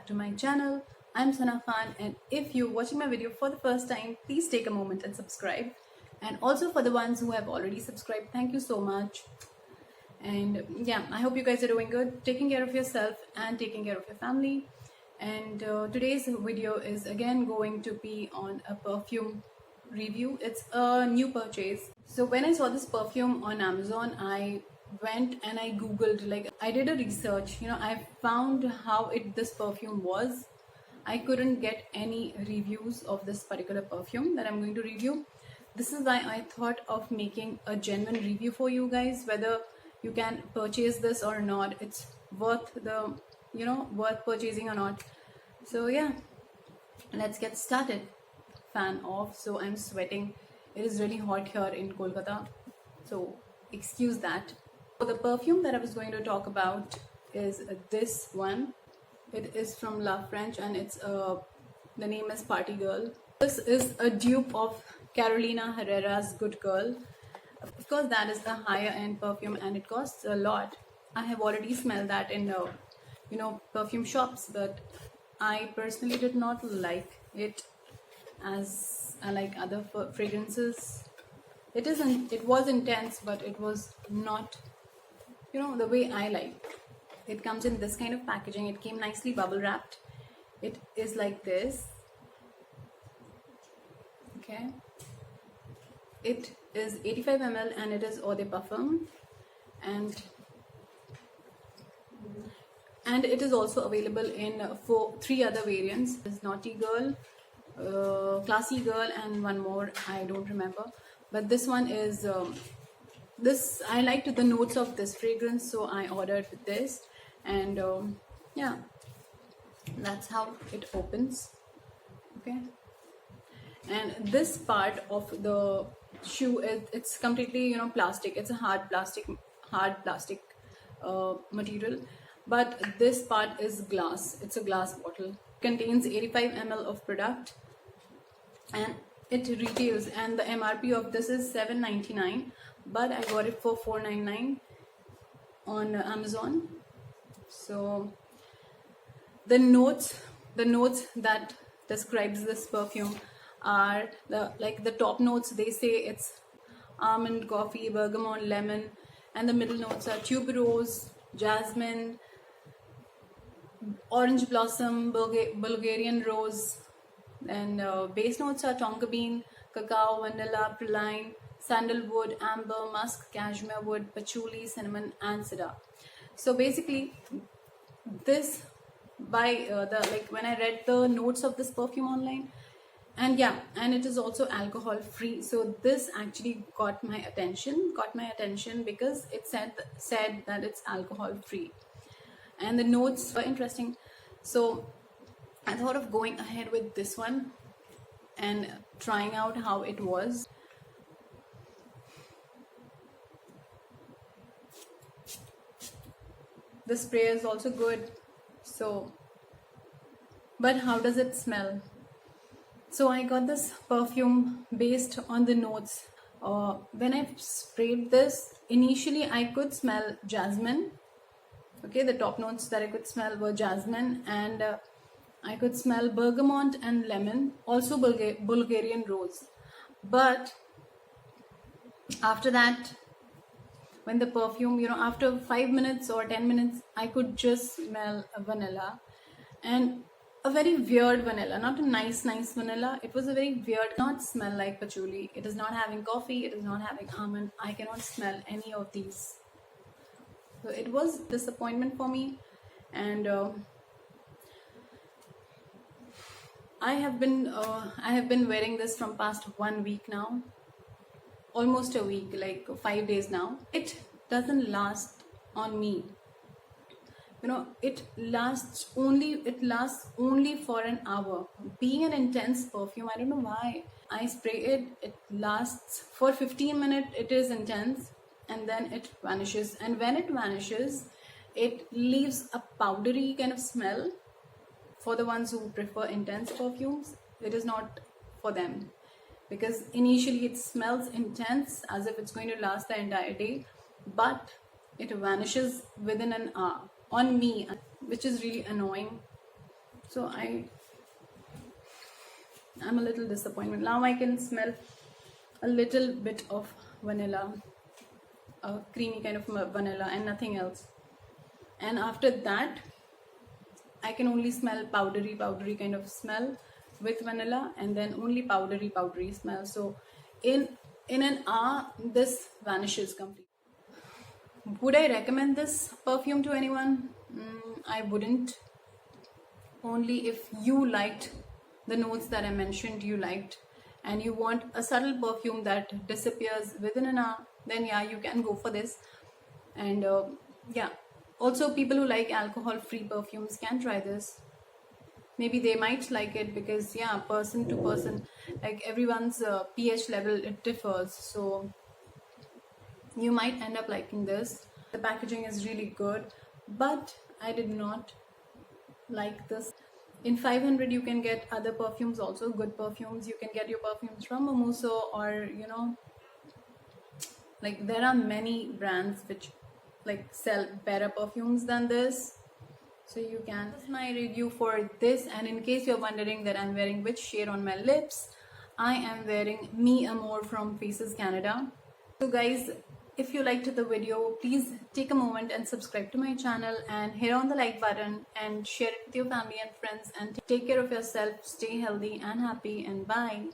to my channel. I'm Sana Khan, and if you're watching my video for the first time, please take a moment and subscribe. And also for the ones who have already subscribed, thank you so much. And yeah, I hope you guys are doing good, taking care of yourself and taking care of your family. And today's video is again going to be on a perfume review. It's a new purchase. So when I saw this perfume on Amazon, I went and I googled, like I did a research, I found how this perfume was. I couldn't get any reviews of this particular perfume that I'm going to review. This is why I thought of making a genuine review for you guys, whether you can purchase this or not. It's worth the worth purchasing or not. So yeah, let's get started. Fan off. So I'm sweating. It is really hot here in Kolkata, so excuse that. So the perfume that I was going to talk about is this one. It is from La French, and it's the name is Party Girl. This is a dupe of Carolina Herrera's Good Girl. Of course, that is the higher end perfume, and it costs a lot. I have already smelled that in perfume shops, but I personally did not like it as I like other fragrances. It was intense, but it was not the way I like. It comes in this kind of packaging. It came nicely bubble wrapped. It is like this. Okay, it is 85 ml and it is eau de parfum, and it is also available in 3 other variants. There's Naughty Girl, Classy Girl, and one more, I don't remember. But this one is I liked the notes of this fragrance, so I ordered this. And yeah, that's how it opens. Okay, and this part of the shoe it's completely plastic. It's a hard plastic material, but this part is glass. It's a glass bottle. Contains 85 ml of product, and it retails, and the MRP of this is $7.99, but I got it for $4.99 on Amazon. So the notes that describes this perfume are the top notes. They say it's almond, coffee, bergamot, lemon, and the middle notes are tuberose, jasmine, orange blossom, Bulgarian rose. And base notes are tonka bean, cacao, vanilla, praline, sandalwood, amber, musk, cashmere wood, patchouli, cinnamon, and cedar. So basically, this by when I read the notes of this perfume online, and yeah, and it is also alcohol free. So this actually got my attention because it said that it's alcohol free, and the notes were interesting. So I thought of going ahead with this one and trying out how it was. The spray is also good. So, but how does it smell? So I got this perfume based on the notes. When I sprayed this, initially I could smell jasmine. Okay, the top notes that I could smell were jasmine, and I could smell bergamot and lemon, also Bulgarian rose. But after that, when the perfume, after 5 minutes or 10 minutes, I could just smell a vanilla, and a very weird vanilla, not a nice vanilla. It was a very weird, not smell like patchouli. It is not having coffee. It is not having almond. I cannot smell any of these. So it was disappointment for me, and I have been wearing this from past 1 week now. Almost a week, like 5 days now. It doesn't last on me. It lasts only for an hour. Being an intense perfume, I don't know why. I spray it lasts for 15 minutes. It is intense, and then it vanishes. And when it vanishes, it leaves a powdery kind of smell. For the ones who prefer intense perfumes, it is not for them, because initially it smells intense as if it's going to last the entire day, but it vanishes within an hour on me, which is really annoying. So I'm a little disappointed. Now I can smell a little bit of vanilla, a creamy kind of vanilla, and nothing else. And after that, I can only smell powdery kind of smell with vanilla, and then only powdery smell. So in an hour, this vanishes completely. Would I recommend this perfume to anyone? I wouldn't. Only if you liked the notes that I mentioned, you liked, and you want a subtle perfume that disappears within an hour, then yeah, you can go for this. And yeah, also people who like alcohol free perfumes can try this. Maybe they might like it, because yeah, person to person, like everyone's pH level, it differs. So you might end up liking this. The packaging is really good, but I did not like this. In 500 you can get other perfumes also, good perfumes. You can get your perfumes from Momuso, or like there are many brands which like sell better perfumes than this. So you can. This is my review for this, and in case you're wondering that I'm wearing which shade on my lips, I am wearing Mi Amour from Faces Canada. So guys, if you liked the video, please take a moment and subscribe to my channel and hit on the like button and share it with your family and friends, and take care of yourself. Stay healthy and happy, and bye.